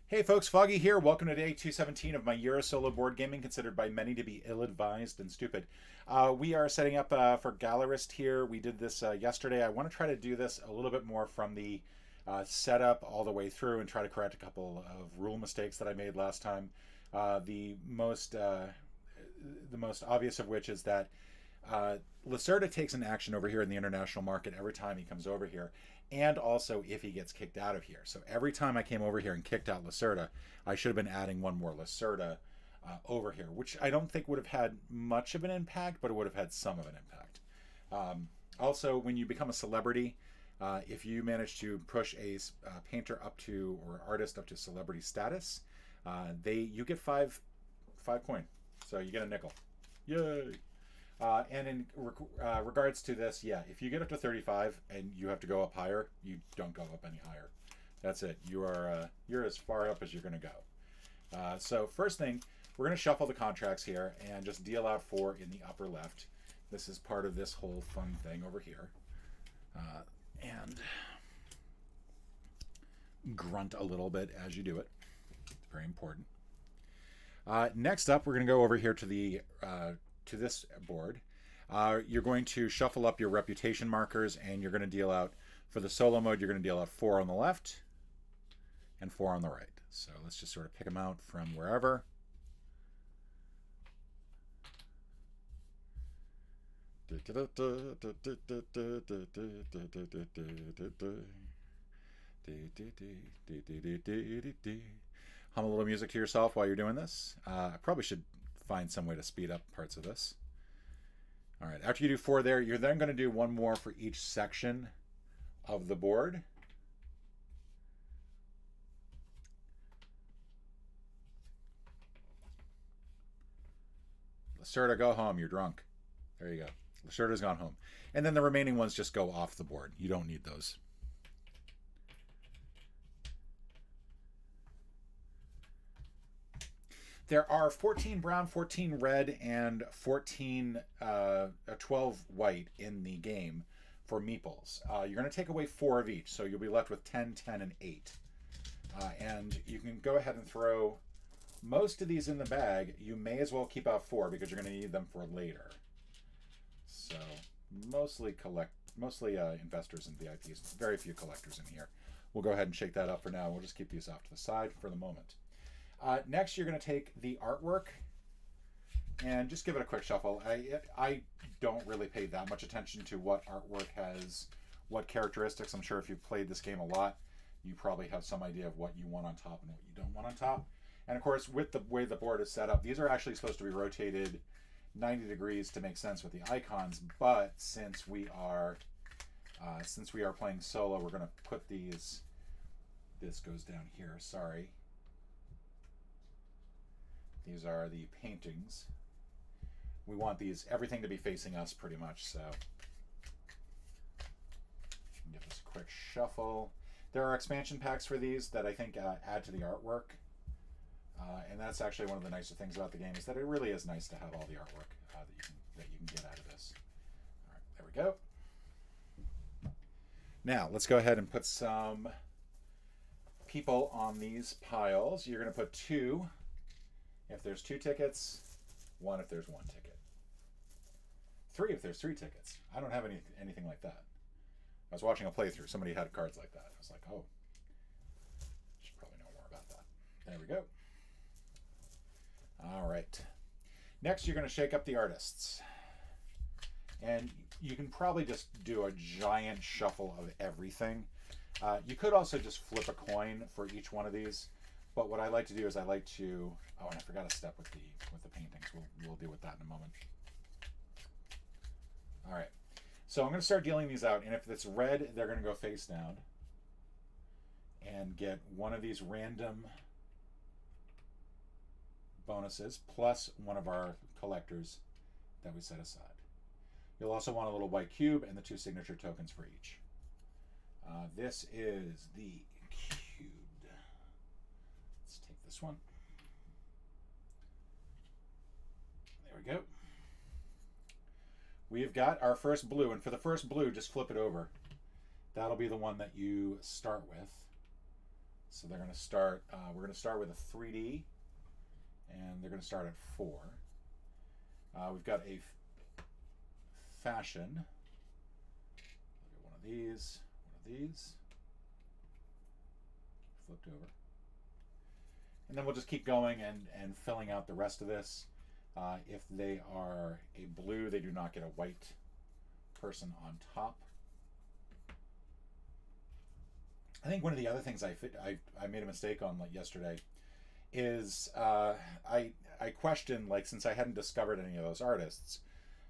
Hey folks, Foggy here. Welcome to day 217 of my year of solo board gaming, considered by many to be ill-advised and stupid. We are setting up for Gallerist here. We did this yesterday. I want to try to do this a little bit more from the setup all the way through and try to correct a couple of rule mistakes that I made last time. The most obvious of which is that Lacerda takes an action over here in the international market every time he comes over here, and also if he gets kicked out of here. So every time I came over here and kicked out Lacerda, I should have been adding one more Lacerda over here, which I don't think would have had much of an impact, but it would have had some of an impact. Also, when you become a celebrity, if you manage to push a painter up to, or artist up to celebrity status, you get five coin, so you get a nickel. Yay! And in regards to this, yeah, if you get up to 35 and you have to go up higher, you don't go up any higher. That's it. You're as far up as you're going to go. So first thing, we're going to shuffle the contracts here and just deal out 4 in the upper left. This is part of this whole fun thing over here. And grunt a little bit as you do it. It's very important. Next up, we're going to go over here to the to this board. You're going to shuffle up your reputation markers, and you're going to deal out, for the solo mode, you're going to deal out 4 on the left and 4 on the right. So let's just sort of pick them out from wherever. Hum a little music to yourself while you're doing this. I probably should find some way to speed up parts of this. All right, after you do 4 there, you're then going to do 1 more for each section of the board. Lacerda, go home. You're drunk. There you go. Lacerda's gone home. And then the remaining ones just go off the board. You don't need those. There are 14 brown, 14 red, and 12 white in the game for meeples. You're going to take away 4 of each, so you'll be left with 10, 10, and 8. And you can go ahead and throw most of these in the bag. You may as well keep out 4 because you're going to need them for later. So mostly investors and VIPs, very few collectors in here. We'll go ahead and shake that up for now. We'll just keep these off to the side for the moment. Next, you're going to take the artwork and just give it a quick shuffle. I don't really pay that much attention to what artwork has what characteristics. I'm sure if you've played this game a lot, you probably have some idea of what you want on top and what you don't want on top. And of course, with the way the board is set up, these are actually supposed to be rotated 90 degrees to make sense with the icons. But since we are playing solo, we're going to put these. This goes down here. Sorry. These are the paintings. We want everything to be facing us pretty much, so give this a quick shuffle. There are expansion packs for these that I think add to the artwork, and that's actually one of the nicer things about the game, is that it really is nice to have all the artwork that you can get out of this. All right, there we go. Now let's go ahead and put some people on these piles. You're going to put 2 if there's 2 tickets, 1 if there's 1 ticket, 3 if there's 3 tickets. I don't have anything like that. I was watching a playthrough. Somebody had cards like that. I was like, oh, should probably know more about that. There we go. All right. Next, you're going to shake up the artists. And you can probably just do a giant shuffle of everything. You could also just flip a coin for each one of these. But what I like to do is oh, and I forgot a step with the paintings. We'll deal with that in a moment. All right. So I'm going to start dealing these out, and if it's red, they're going to go face down and get one of these random bonuses plus one of our collectors that we set aside. You'll also want a little white cube and the 2 signature tokens for each. This is the cube. Let's take this one. There we go. We've got our first blue, and for the first blue, just flip it over. That'll be the one that you start with. So they're going to start, we're going to start with a 3D, and they're going to start at 4. We've got a fashion. Look at one of these, flipped over. And then we'll just keep going and filling out the rest of this. If they are a blue, they do not get a white person on top. I think one of the other things I made a mistake on like yesterday is I questioned, like, since I hadn't discovered any of those artists,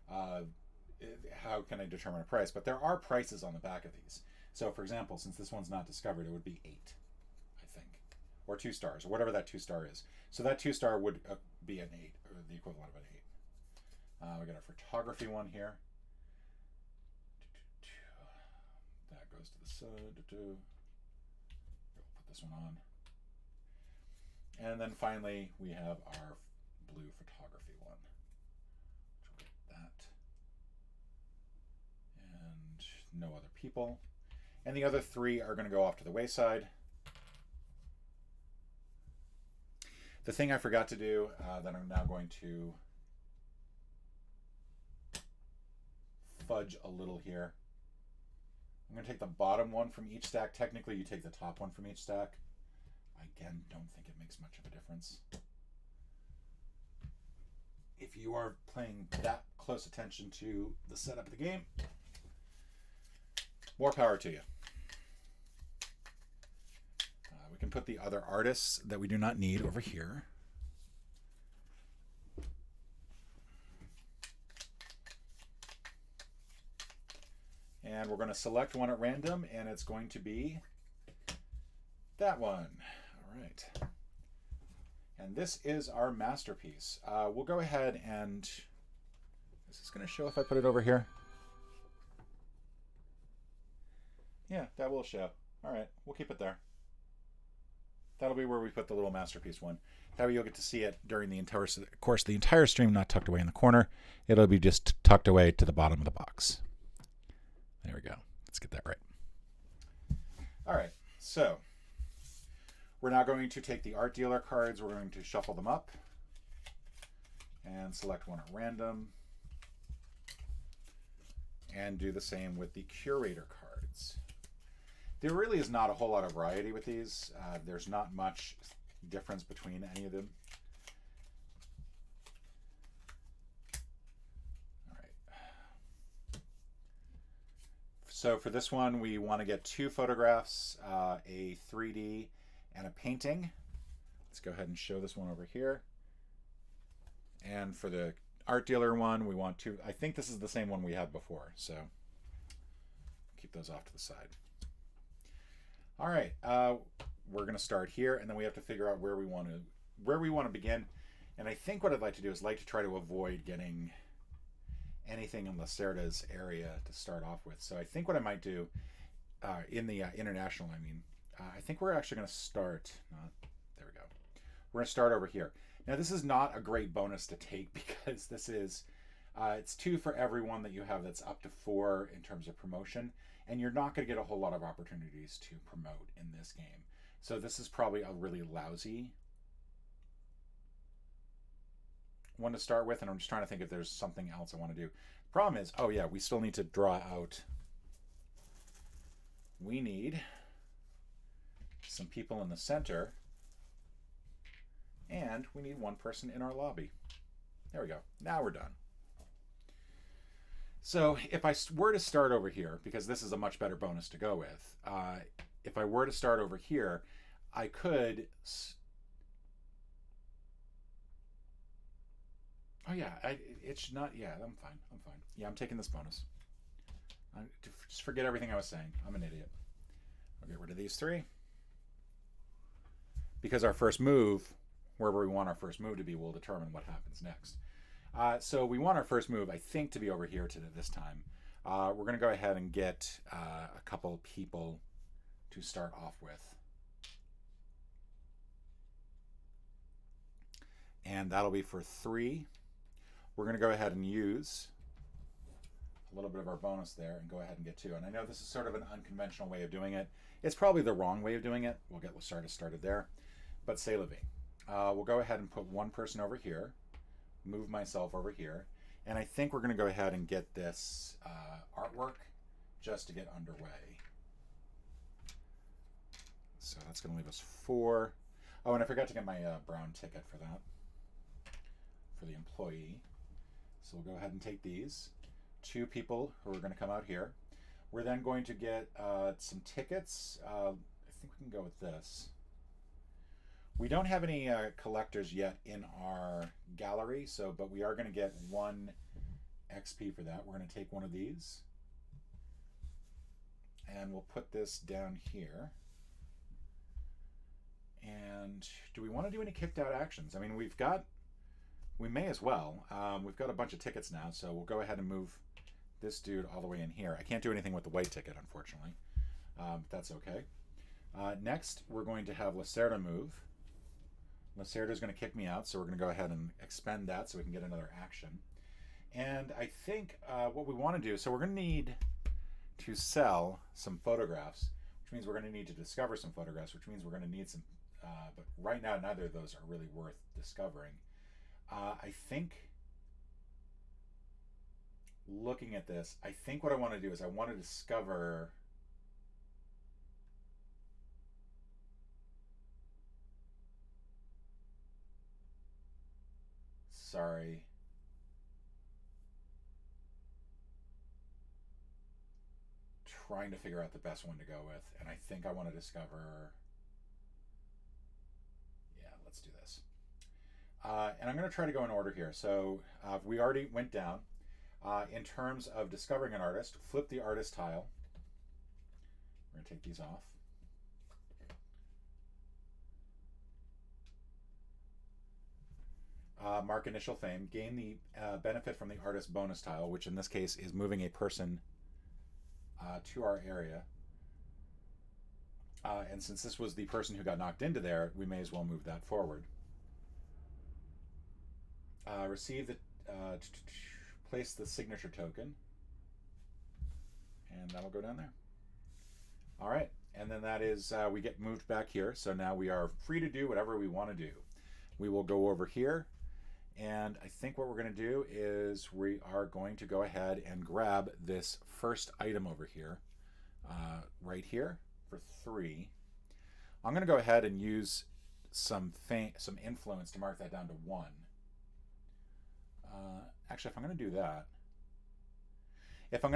how can I determine a price? But there are prices on the back of these. So for example, since this one's not discovered, it would be 8, I think, or 2 stars, or whatever that 2 star is. So that 2 star would be an 8, or the equivalent of an 8. We got a photography one here. That goes to the side. We'll put this one on. And then finally, we have our blue photography one. Which will get that. And no other people. And the other 3 are going to go off to the wayside. The thing I forgot to do that I'm now going to fudge a little here. I'm going to take the bottom one from each stack. Technically, you take the top one from each stack. I, again, don't think it makes much of a difference. If you are paying that close attention to the setup of the game, more power to you. We can put the other artists that we do not need over here. And we're going to select one at random, and it's going to be that one. All right. And this is our masterpiece. We'll go ahead and... Is this going to show if I put it over here? Yeah, that will show. All right, we'll keep it there. That'll be where we put the little masterpiece one. That way you'll get to see it during the entire, of course, the entire stream, not tucked away in the corner. It'll be just tucked away to the bottom of the box. There we go. Let's get that right. All right, so we're now going to take the art dealer cards. We're going to shuffle them up and select one at random and do the same with the curator cards. There really is not a whole lot of variety with these. There's not much difference between any of them. All right. So for this one, we want to get 2 photographs, a 3D and a painting. Let's go ahead and show this one over here. And for the art dealer one, we want 2. I think this is the same one we had before, so keep those off to the side. All right, we're going to start here, and then we have to figure out where we want to begin. And I think what I'd like to do is try to avoid getting anything in Lacerda's area to start off with. So I think what I might do in the international, I think we're actually going to start. There we go. We're going to start over here. Now this is not a great bonus to take because this is it's 2 for every one that you have that's up to 4 in terms of promotion. And you're not going to get a whole lot of opportunities to promote in this game. So this is probably a really lousy one to start with. And I'm just trying to think if there's something else I want to do. Problem is, oh yeah, we still need to draw out. We need some people in the center. And we need 1 person in our lobby. There we go. Now we're done. So if I were to start over here, because this is a much better bonus to go with, if I were to start over here, I could... Oh yeah, it's not... Yeah, I'm fine. Yeah, I'm taking this bonus. Just forget everything I was saying. I'm an idiot. I'll get rid of these 3. Because our first move, wherever we want our first move to be, will determine what happens next. So we want our first move, I think, to be over here this time. We're going to go ahead and get a couple people to start off with. And that'll be for 3. We're going to go ahead and use a little bit of our bonus there and go ahead and get 2. And I know this is sort of an unconventional way of doing it. It's probably the wrong way of doing it. We'll get Lacerda started there. But c'est la vie. We'll go ahead and put one person over here, move myself over here, and I think we're going to go ahead and get this artwork just to get underway. So that's going to leave us 4. Oh, and I forgot to get my brown ticket for that, for the employee. So we'll go ahead and take these. 2 people who are going to come out here. We're then going to get some tickets. I think we can go with this. We don't have any collectors yet in our gallery, but we are going to get 1 XP for that. We're going to take one of these, and we'll put this down here. And do we want to do any kicked out actions? I mean, we may as well. We've got a bunch of tickets now, so we'll go ahead and move this dude all the way in here. I can't do anything with the white ticket, unfortunately. That's okay. Next, we're going to have Lacerda move. Lacerda's going to kick me out, so we're going to go ahead and expend that so we can get another action. And I think what we want to do, so we're going to need to sell some photographs, which means we're going to need to discover some photographs, which means we're going to need some, but right now neither of those are really worth discovering. I think, looking at this, I think what I want to do is I want to discover trying to figure out the best one to go with, and I think I want to discover, yeah, let's do this. And I'm going to try to go in order here. So we already went down. In terms of discovering an artist, flip the artist tile. We're going to take these off. Mark initial fame. Gain the benefit from the artist bonus tile, which in this case is moving a person to our area. And since this was the person who got knocked into there, we may as well move that forward. Receive the place the signature token, and that'll go down there. All right, and then that is we get moved back here, so now we are free to do whatever we want to do. We will go over here, and I think what we're going to do is we are going to go ahead and grab this first item over here, right here, for 3. I'm going to go ahead and use some influence to mark that down to 1. Actually, if I'm going to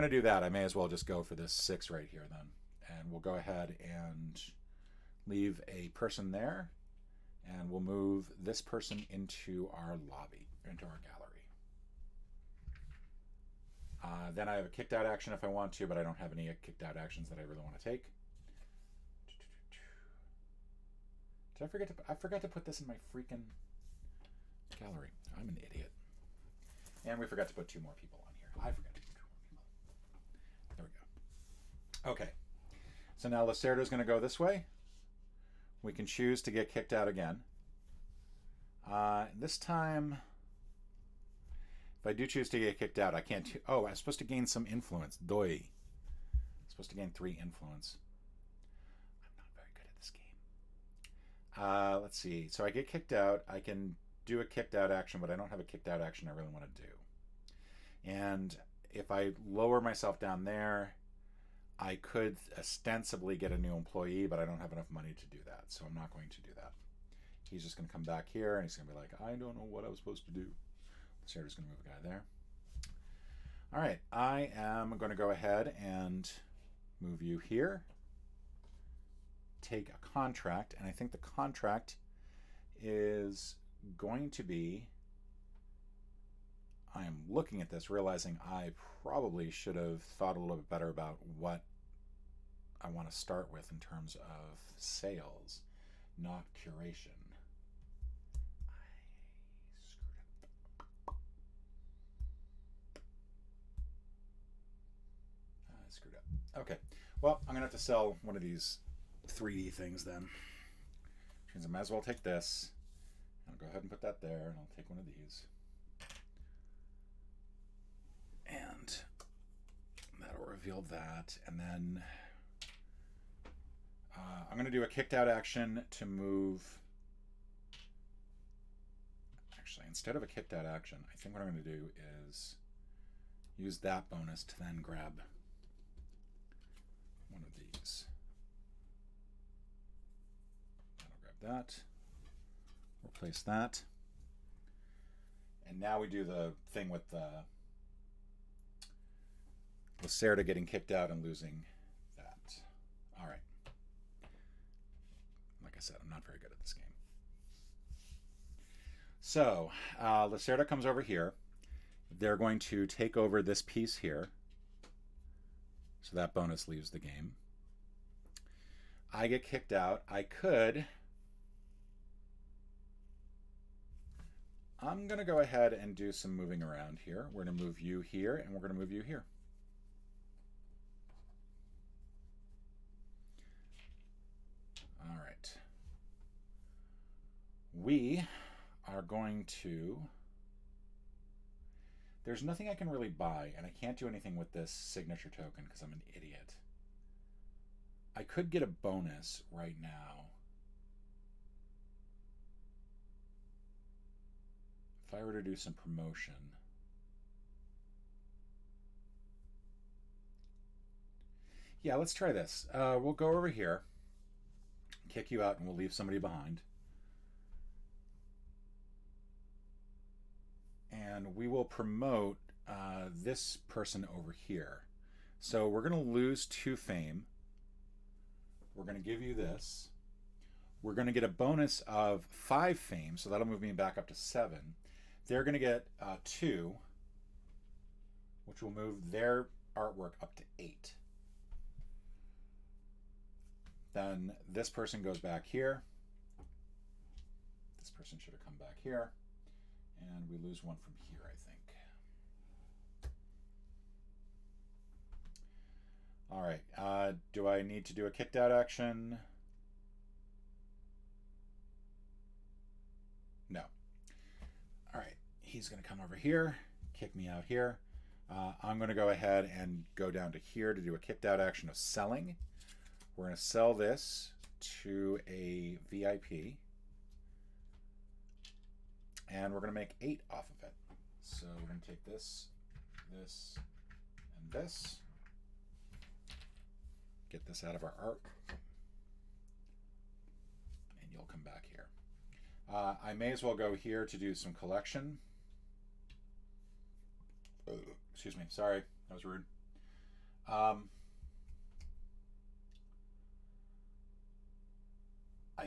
do that, I may as well just go for this 6 right here then. And we'll go ahead and leave a person there, and we'll move this person into our lobby, into our gallery. Then I have a kicked out action if I want to, but I don't have any kicked out actions that I really want to take. Did I forget to? I forgot to put this in my freaking gallery. I'm an idiot. And we forgot to put 2 more people on here. I forgot to put 2 more people. There we go. Okay. So now Lacerda is going to go this way. We can choose to get kicked out again. This time, if I do choose to get kicked out, I can't. Oh, I'm supposed to gain some influence. Doi. I'm supposed to gain 3 influence. I'm not very good at this game. Let's see. So I get kicked out. I can do a kicked out action, but I don't have a kicked out action I really want to do. And if I lower myself down there, I could ostensibly get a new employee, but I don't have enough money to do that, so I'm not going to do that. He's just going to come back here, and he's going to be like, I don't know what I was supposed to do. So I'm just going to move a guy there. All right, I am going to go ahead and move you here. Take a contract, and I think the contract is going to be, I am looking at this realizing I probably should have thought a little bit better about what I want to start with in terms of sales, not curation. I screwed up. Okay, well, I'm gonna have to sell one of these 3D things then, which means I might as well take this. I'll go ahead and put that there, and I'll take one of these. And That'll reveal that. And then I'm going to do a kicked out action to move. Actually, instead of a kicked out action, I think what I'm going to do is use that bonus to then grab one of these. I'll grab that. Replace that. And now we do the thing with the Lacerda getting kicked out and losing that. All right. Like I said, I'm not very good at this game. So Lacerda comes over here. They're going to take over this piece here. So that bonus leaves the game. I get kicked out. I'm going to go ahead and do some moving around here. We're going to move you here, and we're going to move you here. All right. We are going to... There's nothing I can really buy, and I can't do anything with this signature token because I'm an idiot. I could get a bonus right now. If I were to do some promotion. Yeah, let's try this. We'll go over here, kick you out, and we'll leave somebody behind. And we will promote this person over here. So we're going to lose 2 fame. We're going to give you this. We're going to get a bonus of 5 fame, so that'll move me back up to 7. They're going to get 2, which will move their artwork up to 8. Then this person goes back here. This person should have come back here. And we lose 1 from here, I think. All right. Do I need to do a kicked out action? No. All right. He's going to come over here, kick me out here. I'm going to go ahead and go down to here to do a kicked out action of selling. We're going to sell this to a VIP. And we're going to make 8 off of it. So we're going to take this, this, and this. Get this out of our art. And you'll come back here. I may as well go here to do some collection. Excuse me. Sorry. That was rude. I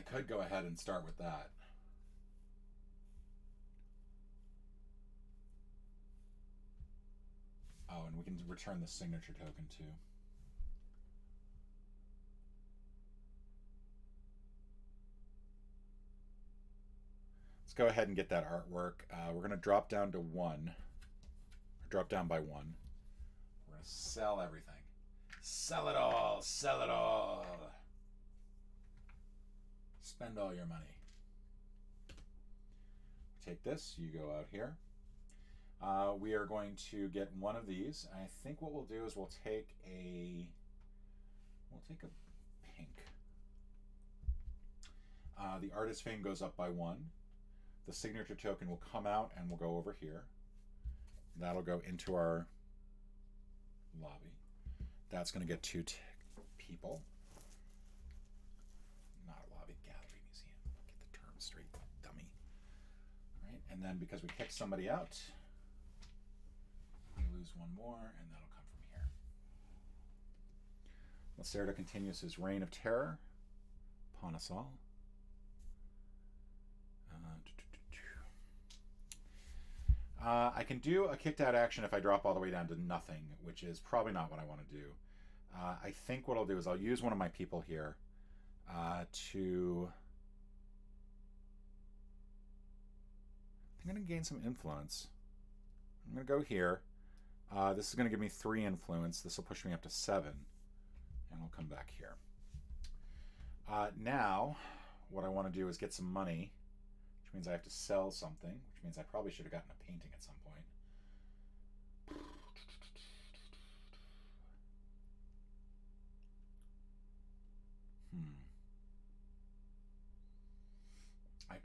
could go ahead and start with that. Oh, and we can return the signature token too. Let's go ahead and get that artwork. We're going to drop down to 1. Or drop down by 1. We're going to sell everything. Sell it all. Sell it all. Spend all your money. Take this. You go out here. We are going to get 1 of these. I think what we'll do is we'll take a pink. The artist fame goes up by 1. The signature token will come out and we'll go over here. That'll go into our lobby. That's going to get 2 people. Not a lobby, gallery, museum. Get the term straight, dummy. All right, and then because we kicked somebody out, we lose 1 more, and that'll come from here. Lacerda continues his reign of terror upon us all. I can do a kicked out action if I drop all the way down to nothing, which is probably not what I want to do. I think what I'll do is I'll use one of my people here to... I'm going to gain some influence. I'm going to go here. This is going to give me 3 influence. This will push me up to 7. And I'll come back here. Now, what I want to do is get some money, which means I have to sell something, which means I probably should have gotten a painting at some point.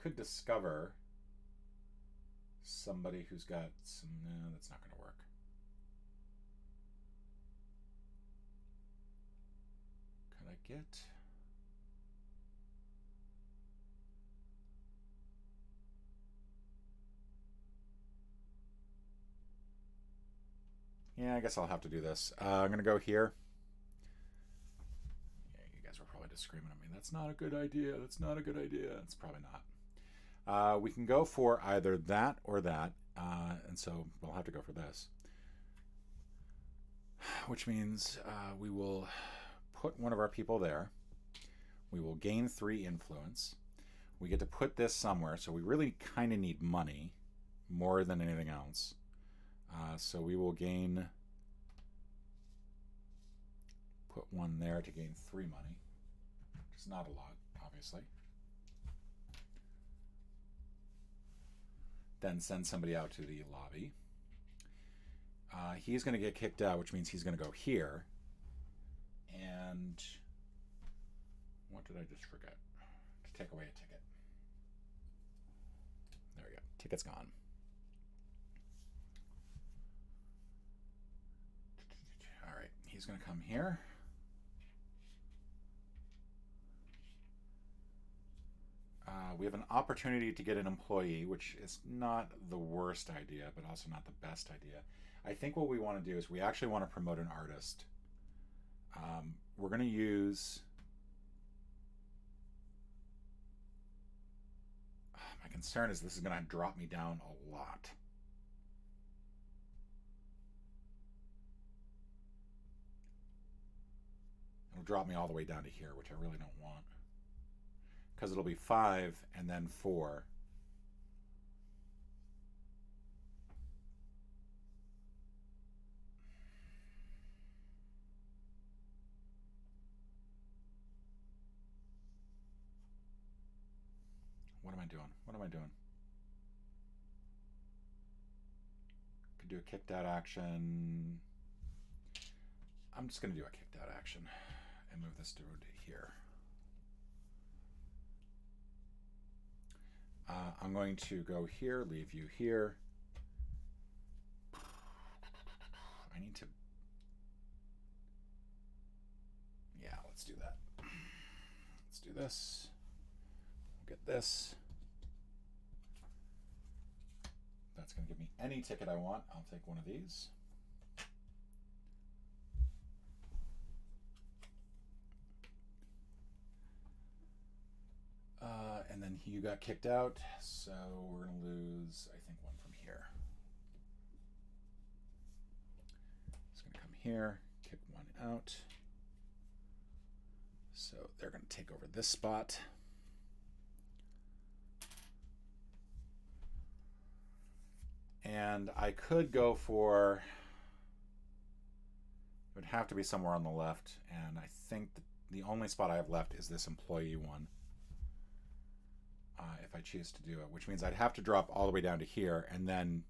could discover somebody who's got some... No, that's not going to work. Could I get... Yeah, I guess I'll have to do this. I'm going to go here. Yeah, you guys were probably just screaming at me. That's not a good idea. That's not a good idea. It's probably not. We can go for either that or that. And so we'll have to go for this. Which means we will put one of our people there. We will gain 3 influence. We get to put this somewhere. So we really kind of need money more than anything else. So we will gain, put 1 there to gain 3 money, which is not a lot, obviously. Then send somebody out to the lobby. He's going to get kicked out, which means he's going to go here. And what did I just forget? To take away a ticket. There we go. Ticket's gone. He's going to come here. We have an opportunity to get an employee, which is not the worst idea, but also not the best idea. I think what we want to do is we actually want to promote an artist. We're going to use... My concern is this is going to drop me down a lot. It'll drop me all the way down to here, which I really don't want. Because it'll be 5 and then 4. What am I doing? What am I doing? Could do a kicked out action. I'm just going to do a kicked out action and move this to here. I'm going to go here, leave you here. I need to... Yeah, let's do that. Let's do this. We'll get this. That's going to give me any ticket I want. I'll take one of these. And then you got kicked out, so we're going to lose, I think, 1 from here. It's going to come here, kick 1 out. So they're going to take over this spot. And I could go for, it would have to be somewhere on the left, and I think the only spot I have left is this employee one. If I choose to do it, which means I'd have to drop all the way down to here, and then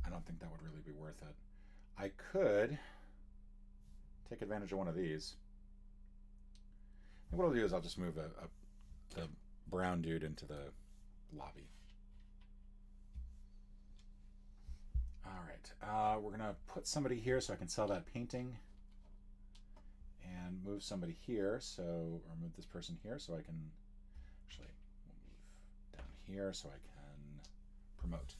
I don't think that would really be worth it. I could take advantage of one of these. And what I'll do is I'll just move the brown dude into the lobby. All right, we're gonna put somebody here so I can sell that painting, and move somebody here, or move this person here so I can actually move down here so I can promote.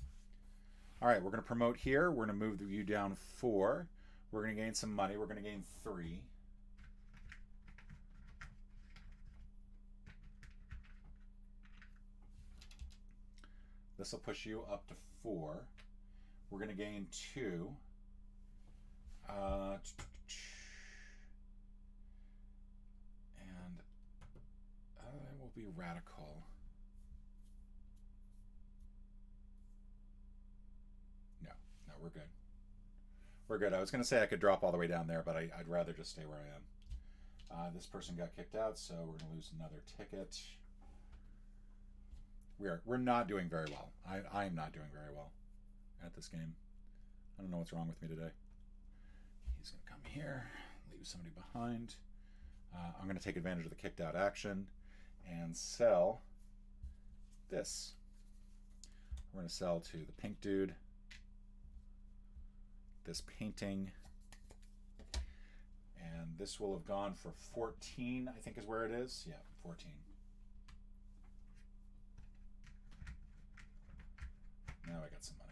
All right, we're gonna promote here. We're gonna move you down 4. We're gonna gain some money. We're gonna gain 3. This will push you up to 4. We're going to gain 2. And it will be radical. No, we're good. We're good. I was going to say I could drop all the way down there, but I'd rather just stay where I am. This person got kicked out, so we're going to lose another ticket. We're not doing very well. I am not doing very well at this game. I don't know what's wrong with me today. He's going to come here, leave somebody behind. I'm going to take advantage of the kicked out action and sell this. We're going to sell to the pink dude this painting, and this will have gone for 14, I think is where it is. Yeah, 14. Now I got some money.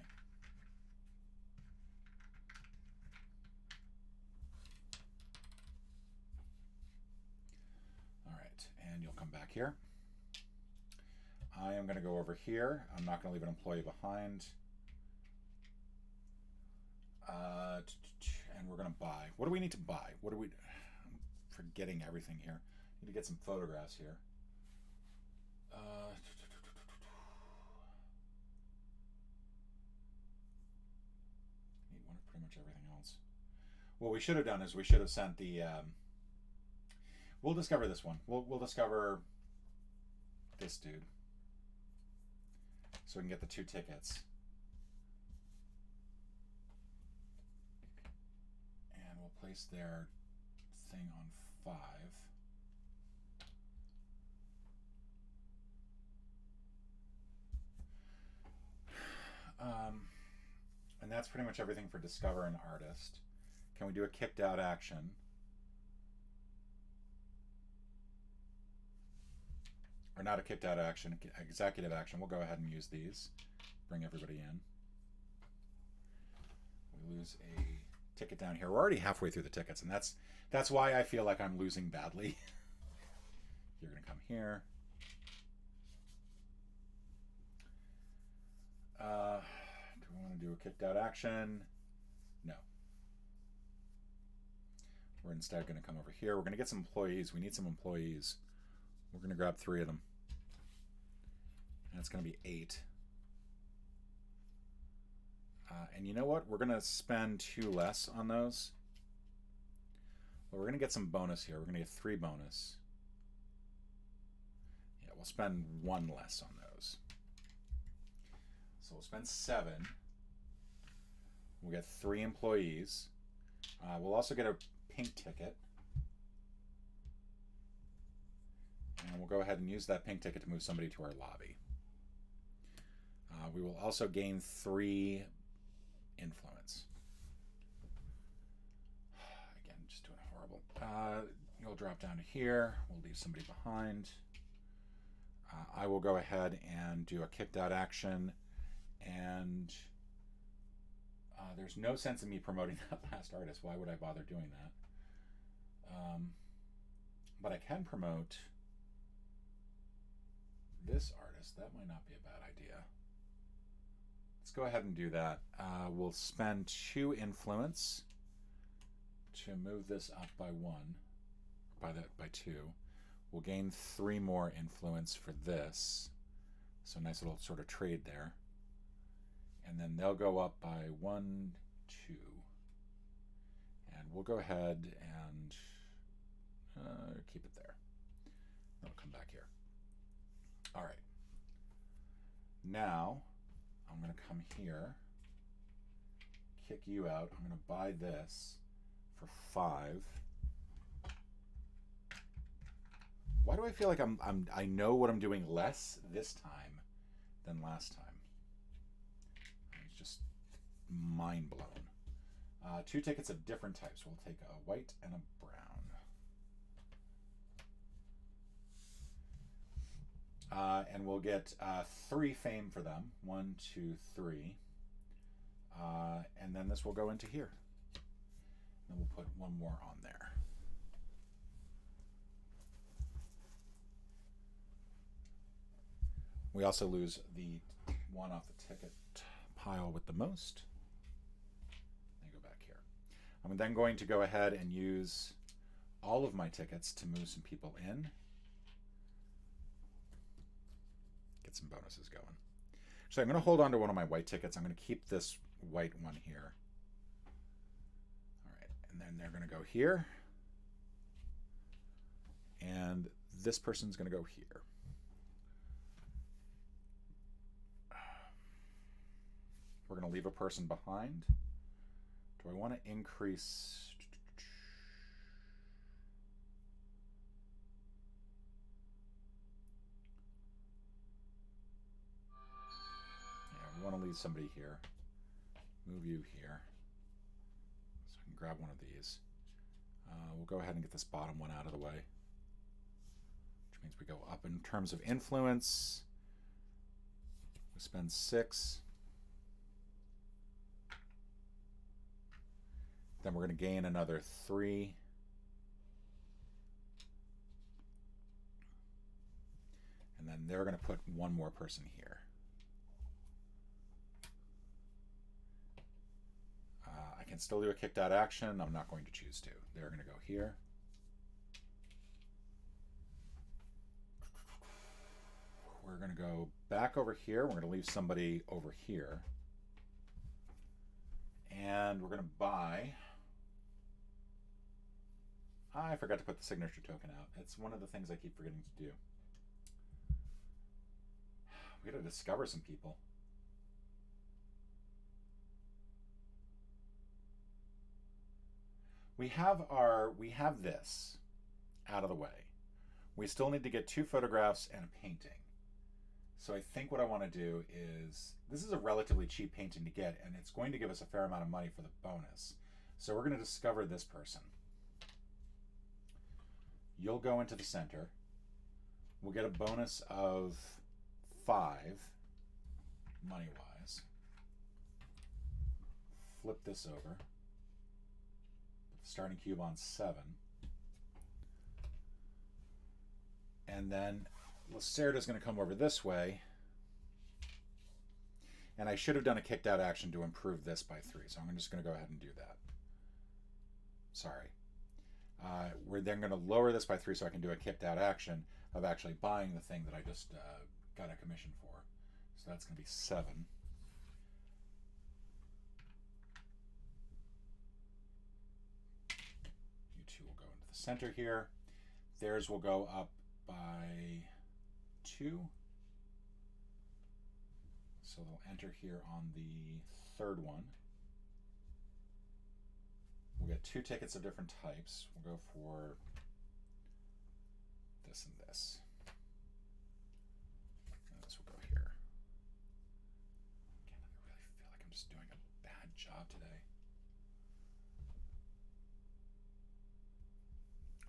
All right, and you'll come back here. I am going to go over here. I'm not going to leave an employee behind. And we're going to buy. What do we need to buy? What do we... I'm forgetting everything here. Need to get some photographs here. Need one of pretty much everything else. What we should have done is we should have sent the... we'll discover this one. We'll discover this dude. So we can get the 2 tickets. And we'll place their thing on 5. And that's pretty much everything for discover an artist. Can we do a kicked out action? Or not a kicked out action, executive action. We'll go ahead and use these. Bring everybody in. We lose a ticket down here. We're already halfway through the tickets, and that's why I feel like I'm losing badly. You're going to come here. Do we want to do a kicked out action? No. We're instead going to come over here. We're going to get some employees. We need some employees. We're going to grab 3 of them. And it's going to be 8. And you know what? We're going to spend 2 less on those. Well, we're going to get some bonus here. We're going to get 3 bonus. Yeah, we'll spend 1 less on those. So we'll spend 7. We'll get 3 employees. We'll also get a pink ticket. And we'll go ahead and use that pink ticket to move somebody to our lobby. We will also gain 3 influence. Again, just doing horrible. You'll drop down to here. We'll leave somebody behind. I will go ahead and do a kicked out action. And there's no sense in me promoting that last artist. Why would I bother doing that? But I can promote this artist. That might not be a bad idea. Let's go ahead and do that. We'll spend 2 influence to move this up by 1, by 2. We'll gain 3 more influence for this. So nice little sort of trade there. And then they'll go up by 1, 2. And we'll go ahead and keep it there. It'll come back here. All right. Now, I'm going to come here, kick you out. I'm going to buy this for 5. Why do I feel like I know what I'm doing less this time than last time? It's just mind blown. 2 tickets of different types. We'll take a white and a brown. And we'll get 3 fame for them. 1, 2, 3. And then this will go into here. Then we'll put 1 more on there. We also lose the 1 off the ticket pile with the most. They go back here. I'm then going to go ahead and use all of my tickets to move some people in. Get some bonuses going. So I'm going to hold on to one of my white tickets. I'm going to keep this white one here. All right, and then they're going to go here. And this person's going to go here. We're going to leave a person behind. Do I want to increase? want to leave somebody here. Move you here. So I can grab one of these. We'll go ahead and get this bottom one out of the way. Which means we go up in terms of influence. We spend 6. Then we're going to gain another 3. And then they're going to put one more person here. I can still do a kicked out action. I'm not going to choose to. They're going to go here. We're going to go back over here. We're going to leave somebody over here. And we're going to buy... I forgot to put the signature token out. It's one of the things I keep forgetting to do. We gotta discover some people. We have this out of the way. We still need to get 2 photographs and a painting. So I think what I want to do is, this is a relatively cheap painting to get, and it's going to give us a fair amount of money for the bonus. So we're going to discover this person. You'll go into the center. We'll get a bonus of 5, money-wise. Flip this over. Put the starting cube on 7. And then Lacerda's going to come over this way. And I should have done a kicked out action to improve this by 3. So I'm just going to go ahead and do that. Sorry. We're then going to lower this by 3 so I can do a kicked out action of actually buying the thing that I just got a commission for. So that's going to be 7. You 2 will go into the center here. Theirs will go up by 2. So they'll enter here on the 3rd one. We'll get 2 tickets of different types. We'll go for this and this. And this will go here. Again, I really feel like I'm just doing a bad job today.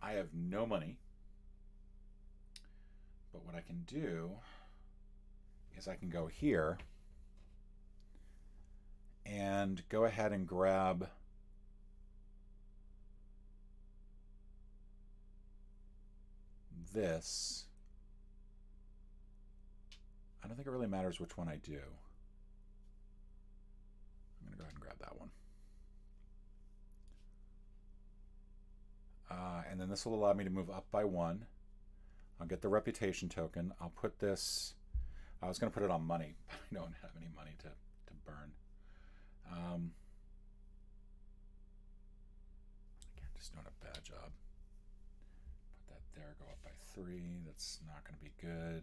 I have no money. But what I can do is I can go here and go ahead and grab this. I don't think it really matters which one I do. I'm going to go ahead and grab that one. And then this will allow me to move up by 1. I'll get the reputation token. I'll put this... I was going to put it on money, but I don't have any money to burn. Again, just doing a bad job. Put that there, go up by 3. That's not going to be good.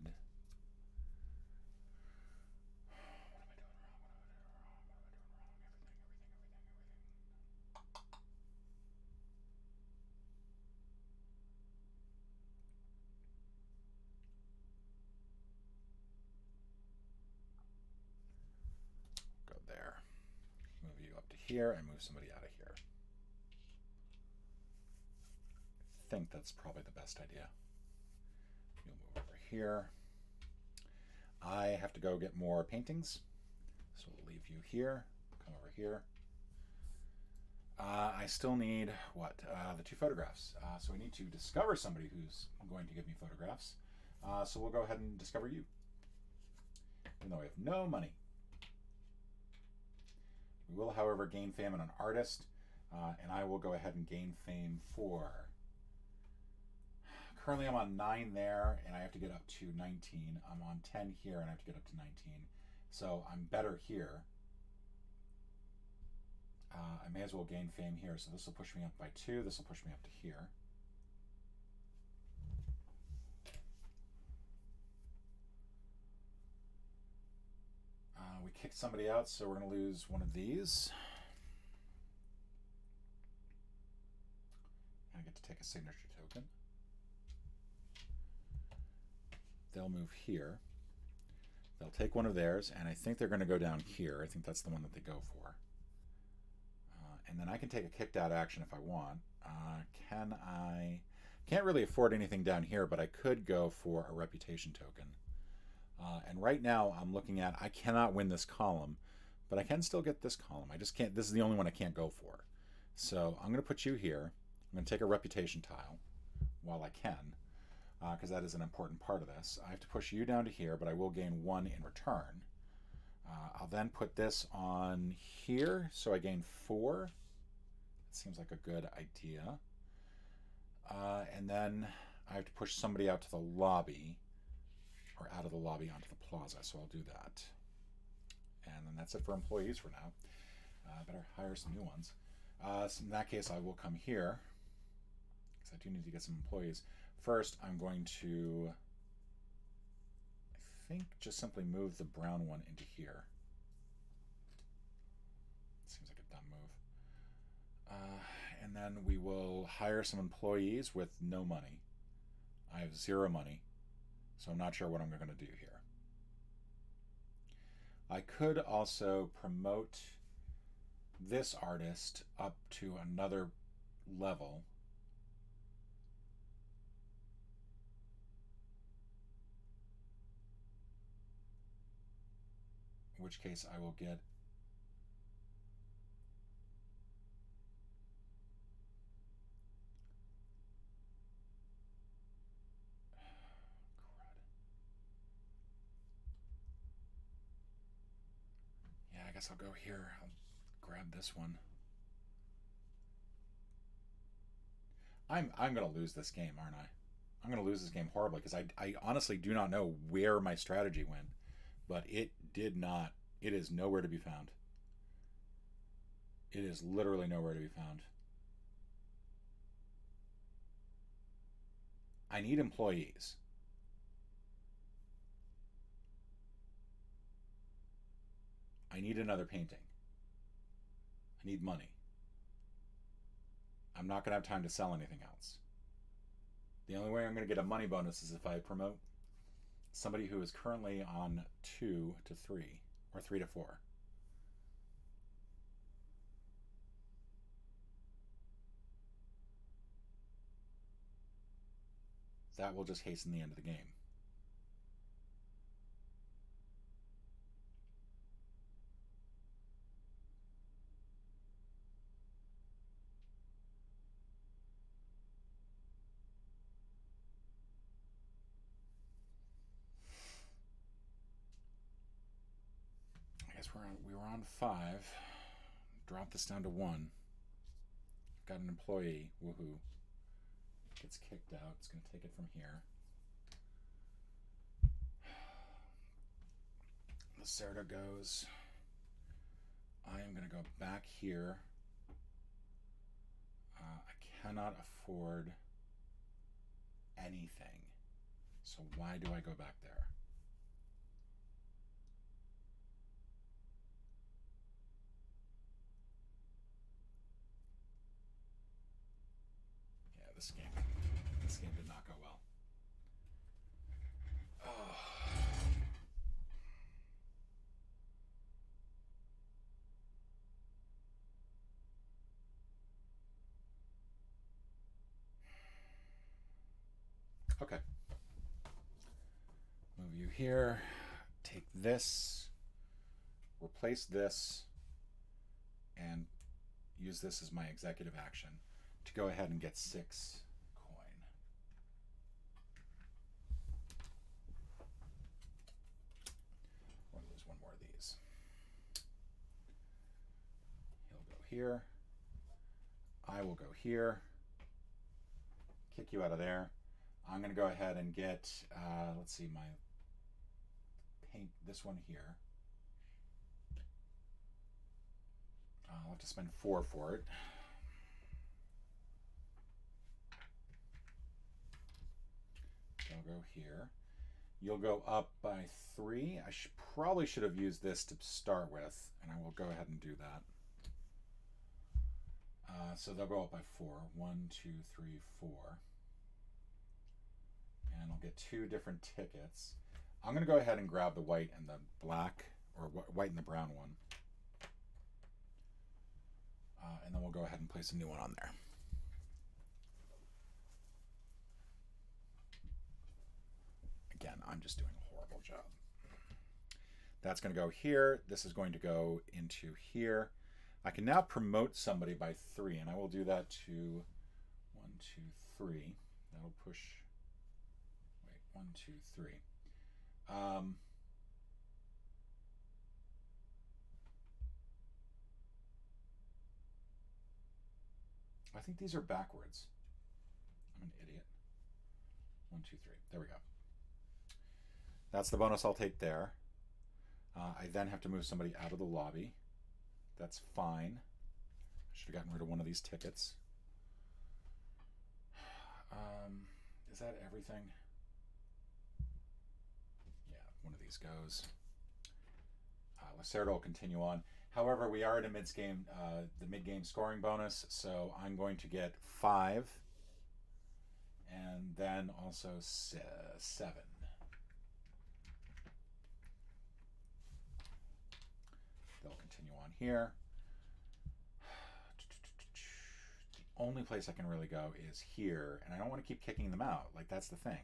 What am I doing wrong? What am I doing wrong? What am I doing wrong? Everything. Go there. Move you up to here and move somebody out of here. I think that's probably the best idea. You'll move over here. I have to go get more paintings, so we'll leave you here. Come over here. I still need what? The 2 photographs. So we need to discover somebody who's going to give me photographs. So we'll go ahead and discover you, even though we have no money. We will, however, gain fame on an artist, and I will go ahead and gain fame for... Currently I'm on 9 there, and I have to get up to 19. I'm on 10 here, and I have to get up to 19. So I'm better here. I may as well gain fame here, so this will push me up by 2. This will push me up to here. We kicked somebody out, so we're going to lose one of these. And I get to take a signature token. They'll move here. They'll take one of theirs, and I think they're going to go down here. I think that's the one that they go for. And then I can take a kicked out action if I want. Can I? Can't really afford anything down here, but I could go for a reputation token. And right now I'm looking at, I cannot win this column, but I can still get this column. I just can't, this is the only one I can't go for. So I'm going to put you here. I'm going to take a reputation tile while I can, because that is an important part of this. I have to push you down to here, but I will gain 1 in return. I'll then put this on here, so I gain 4. That seems like a good idea. And then I have to push somebody out to the lobby, or out of the lobby onto the plaza, so I'll do that. And then that's it for employees for now. Better hire some new ones. So in that case, I will come here, because I do need to get some employees. First, I'm going to, I think, just simply move the brown one into here. Seems like a dumb move. And then we will hire some employees with no money. I have 0 money, so I'm not sure what I'm going to do here. I could also promote this artist up to another level. In which case I will get I guess I'll go here. I'll grab this one. I'm gonna lose this game, aren't I? I'm gonna lose this game horribly, because I honestly do not know where my strategy went, but it did not. It is nowhere to be found. It is literally nowhere to be found. I need employees. I need another painting. I need money. I'm not going to have time to sell anything else. The only way I'm going to get a money bonus is if I promote somebody who is currently on 2 to 3, or 3 to 4. That will just hasten the end of the game. We were on 5. Drop this down to 1. Got an employee. Woohoo. Gets kicked out. It's going to take it from here. Lacerda goes. I am going to go back here. I cannot afford anything. So why do I go back there? This game did not go well. Oh. Okay. Move you here. Take this. Replace this. And use this as my executive action to go ahead and get 6 coin. We'll lose 1 more of these. He'll go here. I will go here. Kick you out of there. I'm going to go ahead and get, let's see, my paint this one here. I'll have to spend 4 for it. I'll go here. You'll go up by 3. I probably should have used this to start with, and I will go ahead and do that. So they'll go up by 4. 1, 2, 3, 4. And I'll get 2 different tickets. I'm going to go ahead and grab the white and the black, or white and the brown one. And then we'll go ahead and place a new one on there. Again, I'm just doing a horrible job. That's going to go here. This is going to go into here. I can now promote somebody by 3, and I will do that to 1, 2, 3. That'll push. Wait, 1, 2, 3. I think these are backwards. I'm an idiot. 1, 2, 3. There we go. That's the bonus I'll take there. I then have to move somebody out of the lobby. That's fine. I should have gotten rid of one of these tickets. Is that everything? Yeah, one of these goes. Lacerda will continue on. However, we are at a mid-game, the mid-game scoring bonus, so I'm going to get 5, and then also 7. They'll continue on here. The only place I can really go is here, and I don't want to keep kicking them out. Like, that's the thing.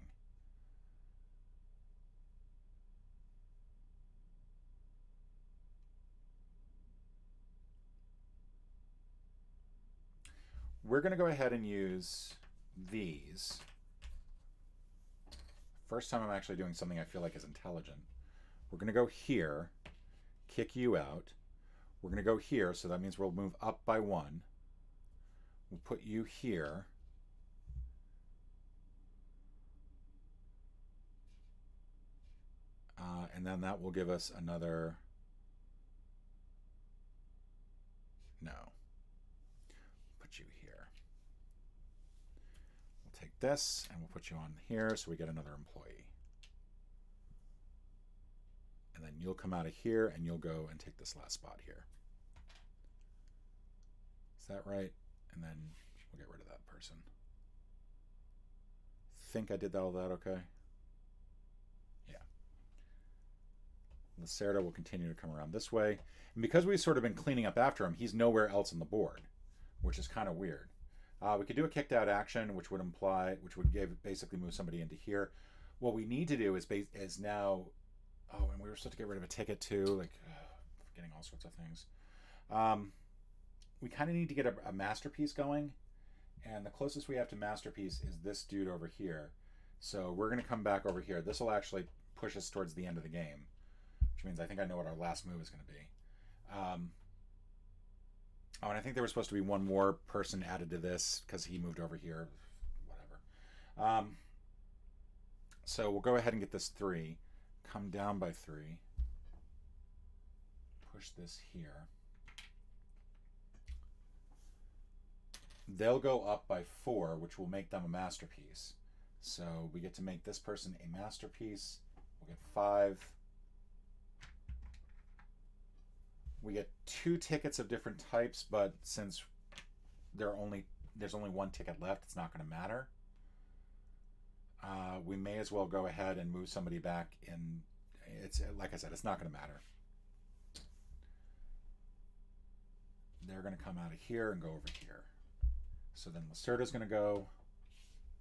We're going to go ahead and use these. First time I'm actually doing something I feel like is intelligent. We're going to go here, kick you out. We're going to go here, so that means we'll move up by 1. We'll put you here. And then that will give us another... No. Put you here. We'll take this and we'll put you on here so we get another employee. And then you'll come out of here and you'll go and take this last spot here. Is that right? And then we'll get rid of that person. Think I did all that okay? Yeah. Lacerda will continue to come around this way. And because we've sort of been cleaning up after him, he's nowhere else on the board, which is kind of weird. We could do a kicked out action, which would basically move somebody into here. What we need to do is now... Oh, and we were supposed to get rid of a ticket too, like forgetting all sorts of things. We kind of need to get a masterpiece going, and the closest we have to masterpiece is this dude over here. So we're going to come back over here. This will actually push us towards the end of the game, which means I think I know what our last move is going to be. Oh, and I think there was supposed to be one more person added to this because he moved over here. Whatever. So we'll go ahead and get this 3. Come down by 3. Push this here. They'll go up by 4, which will make them a masterpiece. So we get to make this person a masterpiece. We'll get 5. We get 2 tickets of different types, but since there's only 1 ticket left, it's not going to matter. We may as well go ahead and move somebody back in. It's like I said, it's not going to matter. They're going to come out of here and go over here. So then Lacerda's going to go.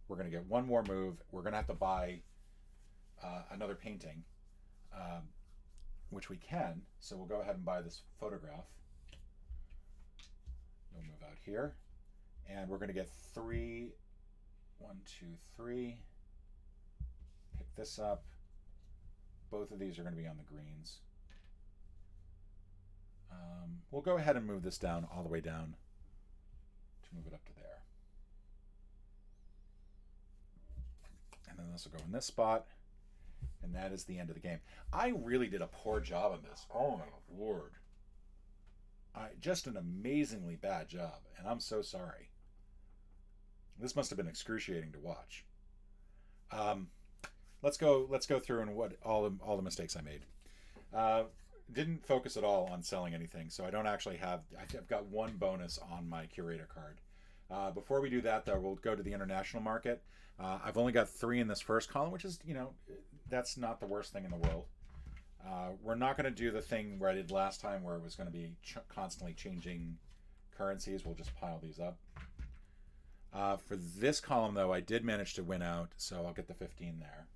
We're going to get 1 more move. We're going to have to buy another painting, which we can. So we'll go ahead and buy this photograph. You'll move out here. And we're going to get 3. 1, 2, 3. Pick this up. Both of these are going to be on the greens. We'll go ahead and move this down all the way down to move it up to there. And then this will go in this spot. And that is the end of the game. I really did a poor job on this. Oh my Lord. Just an amazingly bad job. And I'm so sorry. This must have been excruciating to watch. Let's go through and what all the mistakes I made. Didn't focus at all on selling anything, so I don't actually have. I've got 1 bonus on my curator card. Before we do that, though, we'll go to the international market. I've only got 3 in this first column, which is, that's not the worst thing in the world. We're not going to do the thing where I did last time where it was going to be constantly changing currencies. We'll just pile these up. For this column, though, I did manage to win out, so I'll get the 15 there.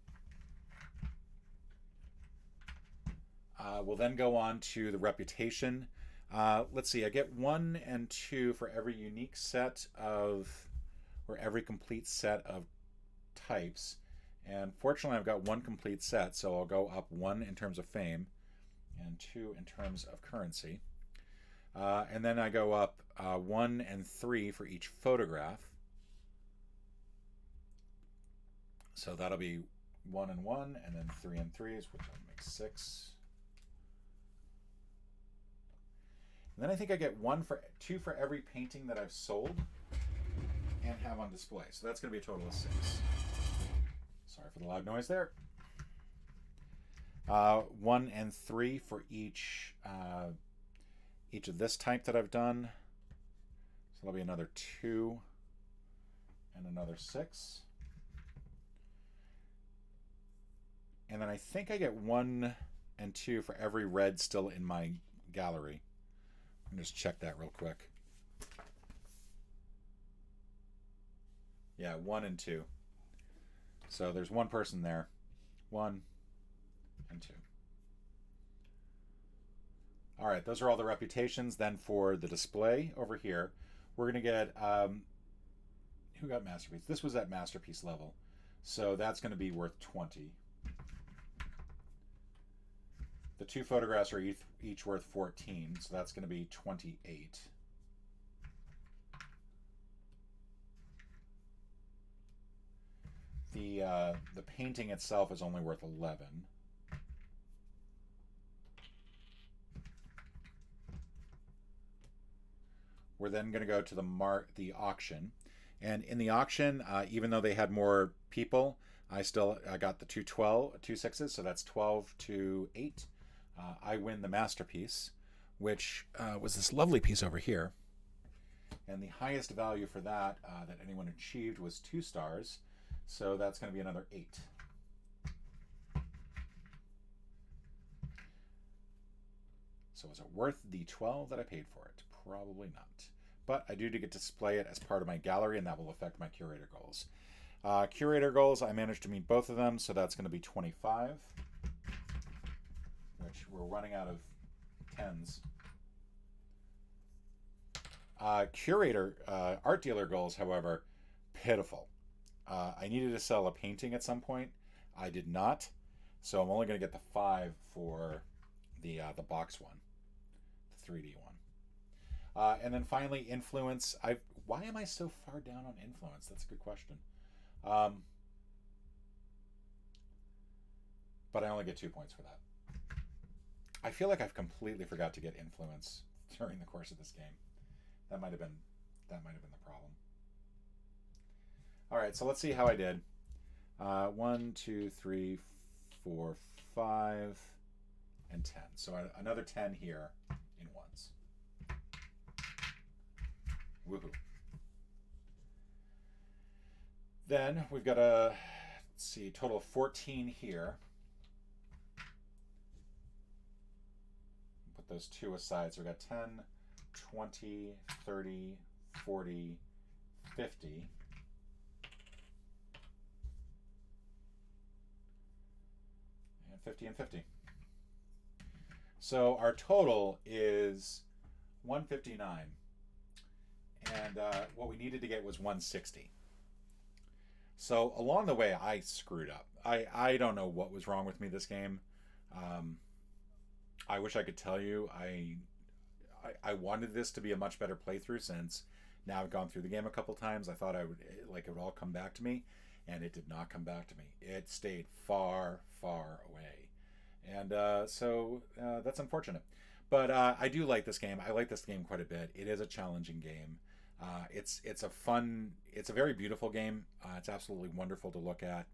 We'll then go on to the reputation. Let's see, I get 1 and 2 for every unique set of, or every complete set of types. And fortunately, I've got 1 complete set, so I'll go up 1 in terms of fame and 2 in terms of currency. And then I go up 1 and 3 for each photograph. So that'll be 1 and 1, and then 3 and 3s, which will make 6. And then I think I get 2 for every painting that I've sold and have on display. So that's going to be a total of 6. Sorry for the loud noise there. 1 and 3 for each of this type that I've done. So that'll be another 2 and another 6. And then I think I get 1 and 2 for every red still in my gallery. Let me just check that real quick. Yeah, 1 and 2. So there's 1 person there. 1 and 2. All right, those are all the reputations. Then for the display over here, we're going to get... who got Masterpiece? This was at Masterpiece level. So that's going to be worth 20. The 2 photographs are each worth 14, so that's going to be 28. The painting itself is only worth 11. We're then going to go to the auction, and in the auction, even though they had more people, I got the 2 6s, so that's 12 to 8. I win the masterpiece, which was this lovely piece over here. And the highest value for that that anyone achieved was 2 stars. So that's going to be another 8. So is it worth the 12 that I paid for it? Probably not. But I do get to display it as part of my gallery, and that will affect my curator goals. Curator goals, I managed to meet both of them, so that's going to be 25. Which we're running out of 10s. Curator art dealer goals, however, pitiful. I needed to sell a painting at some point. I did not, so I'm only going to get the 5 for the box one, the 3D one. And then finally, influence. Why am I so far down on influence? That's a good question. But I only get 2 points for that. I feel like I've completely forgot to get influence during the course of this game. That might have been the problem. All right, so let's see how I did. 1, 2, 3, 4, 5, and 10. So another 10 here in ones. Woohoo! Then we've got a total of 14 here. Those 2 aside, so we've got 10, 20, 30, 40, 50. And 50 and 50. So our total is 159. And what we needed to get was 160. So along the way, I screwed up. I don't know what was wrong with me this game. I wish I could tell you. I wanted this to be a much better playthrough, since now I've gone through the game a couple times. I thought it would all come back to me, and it did not come back to me. It stayed far, far away. And so that's unfortunate. But I do like this game. I like this game quite a bit. It is a challenging game. It's a very beautiful game. It's absolutely wonderful to look at.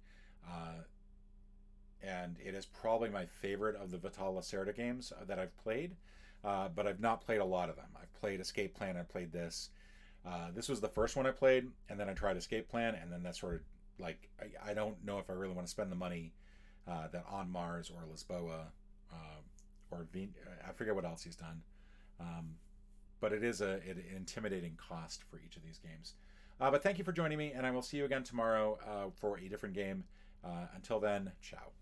And it is probably my favorite of the Vital Lacerda games that I've played, but I've not played a lot of them. I've played Escape Plan, I've played this, This was the first one I played, and then I tried Escape Plan, and then that sort of like I don't know if I really want to spend the money that On Mars or Lisboa I forget what else he's done. But it is an intimidating cost for each of these games. But thank you for joining me, and I will see you again tomorrow for a different game. Until then, ciao.